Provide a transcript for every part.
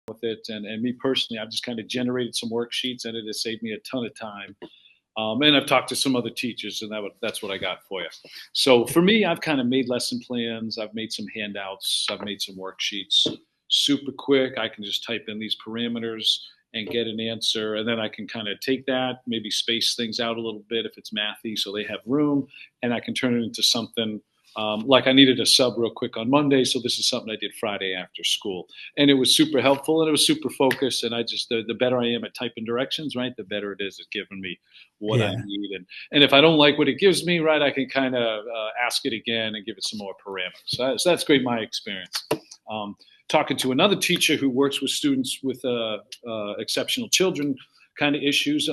with it. And me personally, I've just kind of generated some worksheets, and it has saved me a ton of time. And I've talked to some other teachers, and that's what I got for you. So for me, I've kind of made lesson plans. I've made some handouts. I've made some worksheets. Super quick. I can just type in these parameters and get an answer. And then I can kind of take that, maybe space things out a little bit if it's mathy so they have room. And I can turn it into something like I needed a sub real quick on Monday. So this is something I did Friday after school. And it was super helpful, and it was super focused. And I just, the better I am at typing directions, right, the better it is at giving me what I need. And if I don't like what it gives me, right, I can kind of ask it again and give it some more parameters. So that's great, my experience. Talking to another teacher who works with students with exceptional children kind of issues.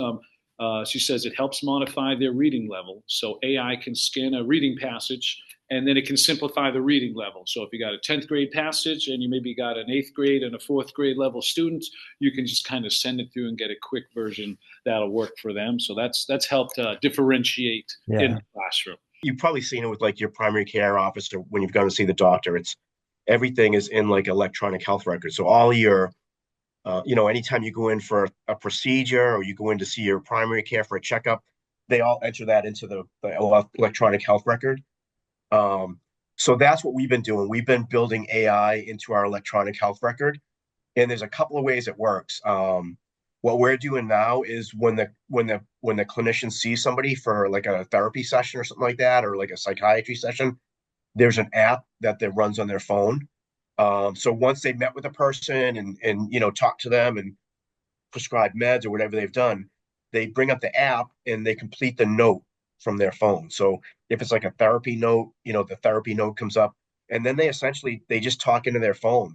She says it helps modify their reading level. So AI can scan a reading passage, and then it can simplify the reading level. So if you got a 10th grade passage and you maybe got an 8th grade and a 4th grade level student, you can just kind of send it through and get a quick version that'll work for them. So that's helped differentiate in the classroom. You've probably seen it with like your primary care office or when you've gone to see the doctor. It's everything is in like electronic health records. So all your, anytime you go in for a procedure or you go in to see your primary care for a checkup, they all enter that into the electronic health record. So that's what we've been doing. We've been building AI into our electronic health record, and there's a couple of ways it works. What we're doing now is when the clinician sees somebody for like a therapy session or something like that, or like a psychiatry session, there's an app that runs on their phone. So once they met with a person and talk to them and prescribe meds or whatever they've done, they bring up the app and they complete the note from their phone. So if it's like a therapy note, the therapy note comes up, and then they just talk into their phone,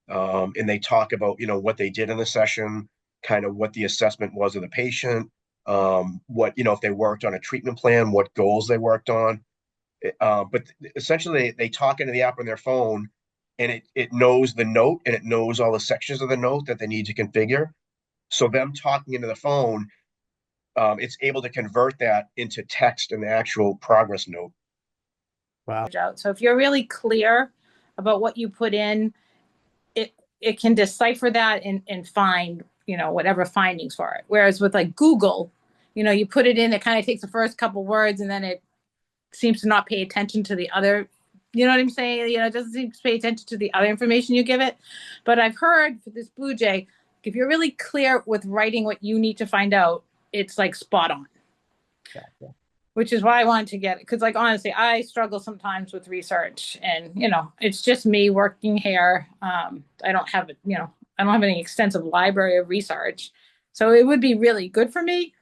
and they talk about what they did in the session, kind of what the assessment was of the patient, what if they worked on a treatment plan, what goals they worked on. But essentially they talk into the app on their phone, and it knows the note, and it knows all the sections of the note that they need to configure. So them talking into the phone, it's able to convert that into text and the actual progress note. Wow. So if you're really clear about what you put in, it can decipher that and find, whatever findings for it. Whereas with like Google, you put it in, it kind of takes the first couple words, and then it seems to not pay attention to the other, you know what I'm saying? It doesn't seem to pay attention to the other information you give it. But I've heard for this Blue Jay, if you're really clear with writing what you need to find out, it's like spot on. Gotcha. Which is why I wanted to get it. Because like, honestly, I struggle sometimes with research, and, it's just me working here. I don't have any extensive library of research. So it would be really good for me